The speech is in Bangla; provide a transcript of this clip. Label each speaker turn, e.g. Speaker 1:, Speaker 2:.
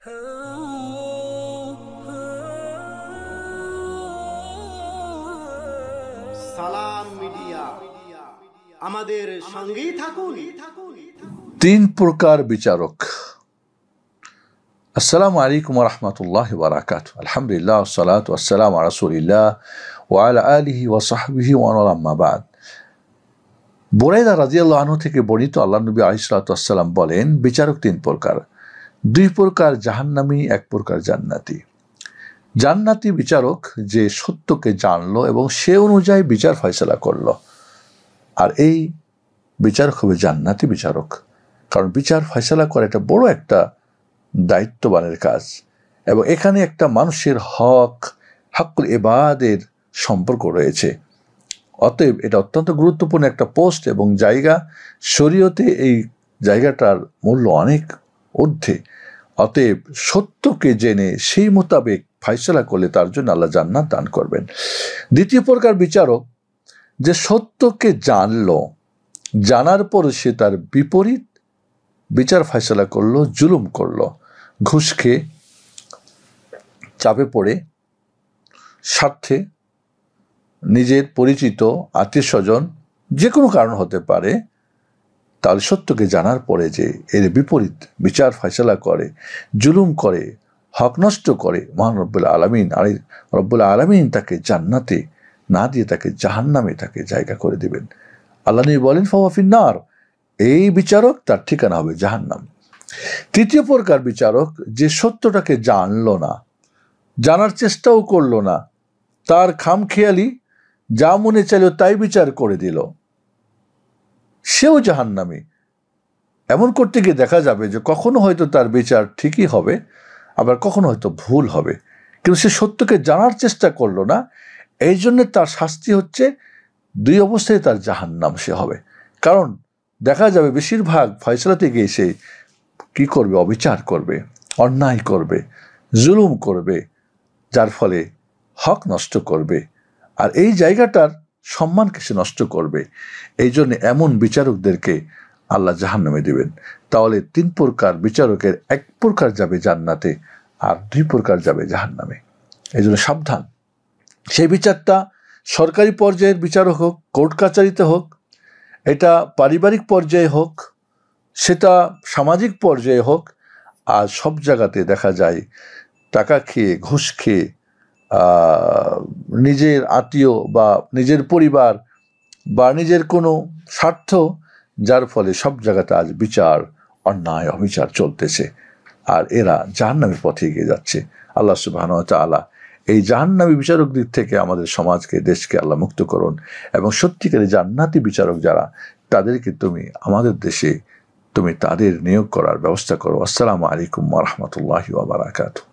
Speaker 1: সালাম মিডিয়া, আমাদের সঙ্গেই থাকুন।
Speaker 2: তিন প্রকার বিচারক। আসসালামু আলাইকুম ওয়া রাহমাতুল্লাহি ওয়া বারাকাতুহু। আলহামদুলিল্লাহ ওয়াসসালাতু ওয়াসসালামু আলা রাসূলিল্লাহ ওয়া আলা আলিহি ওয়া সাহবিহি ওয়া মান আম্মা বাদ। বুরাইদা রাদিয়াল্লাহু আনহু থেকে বর্ণিত, আল্লাহর নবী আলাইহিস সালাতু ওয়াসসালাম বলেন, বিচারক তিন প্রকার, দুই প্রকার জাহান্নামী, এক প্রকার জান্নাতি। জান্নাতি বিচারক যে সত্যকে জানলো এবং সে অনুযায়ী বিচার ফয়সালা করলো, আর এই বিচারক হবে জান্নাতি বিচারক। কারণ বিচার ফয়সালা করা এটা বড় একটা দায়িত্ববানের কাজ, এবং এখানে একটা মানুষের হকুল ইবাদের সম্পর্ক রয়েছে। অতএব এটা অত্যন্ত গুরুত্বপূর্ণ একটা পোস্ট এবং জায়গা। শরীয়তে এই জায়গাটার মূল্য অনেক ঊর্ধ্বে। অতএব সত্যকে জেনে সেই মোতাবেক ফয়সালা করলে তার জন্য আল্লাহ জান্নাত দান করবেন। দ্বিতীয় প্রকার বিচারক যে সত্যকে জানলো, জানার পর সে তার বিপরীত বিচার ফয়সালা করলো, জুলুম করলো, ঘুষ খেয়ে, চাপে পড়ে, স্বার্থে, নিজের পরিচিত আত্মীয় স্বজন, যে কোনো কারণ হতে পারে, তাহলে সত্যকে জানার পরে যে এর বিপরীত বিচার ফয়সালা করে, জুলুম করে, হক নষ্ট করে, মহান রব্বুল আলামিন তাকে জান্নাতে না দিয়ে তাকে জাহান্নামে তাকে জায়গা করে দিবেন। আল্লাহ নবী বলেন, ফাহুয়া ফিন্নার, এই বিচারক তার ঠিকানা হবে জাহান্নাম। তৃতীয় প্রকার বিচারক যে সত্যটাকে জানলো না, জানার চেষ্টাও করলো না, তার খামখেয়ালি যা মনে চাইল তাই বিচার করে দিল, সেও জাহান্নামী। এমন করতে গিয়ে দেখা যাবে যে কখনো হয়তো তার বিচার ঠিকই হবে, আবার কখনো হয়তো ভুল হবে, কিন্তু সে সত্যকে জানার চেষ্টা করলো না। এই জন্য তার শাস্তি হচ্ছে দুই অবস্থায় তার জাহান্নাম সে হবে। কারণ দেখা যাবে বেশিরভাগ ফয়সালাতে গিয়ে সে কি করবে? অবিচার করবে, অন্যায় করবে, জুলুম করবে, যার ফলে হক নষ্ট করবে, আর এই জায়গাটার সম্মানকে সে নষ্ট করবে। এই জন্য এমন বিচারকদেরকে আল্লাহ জাহান্নামে দিবেন। তাহলে তিন প্রকার বিচারকের এক প্রকার যাবে জান্নাতে, আর দুই প্রকার যাবে জাহান্নামে। এই জন্য সাবধান। সেই বিচারটা সরকারি পর্যায়ের বিচারক হোক, কোর্ট কাচারিতে হোক, এটা পারিবারিক পর্যায়ে হোক, সেটা সামাজিক পর্যায়ে হোক, আর সব জায়গাতে দেখা যায় টাকা খেয়ে, ঘুষ খেয়ে, নিজের আত্মীয় বা নিজের পরিবার বা নিজের কোনো স্বার্থ, যার ফলে সব জায়গাতে আজ বিচার, অন্যায়, অবিচার চলতেছে, আর এরা জাহান্নামের পথে এগিয়ে যাচ্ছে। আল্লাহ সুবহানাহু ওয়া তাআলা এই জাহান্নামী বিচারক দিক থেকে আমাদের সমাজকে, দেশকে আল্লাহ মুক্ত করুন, এবং সত্যিকারের জান্নাতি বিচারক যারা, তাদেরকে তুমি আমাদের দেশে তুমি তাদের নিয়োগ করার ব্যবস্থা করো। আসসালামু আলাইকুম ওয়া রাহমাতুল্লাহি ওয়া বারাকাতুহু।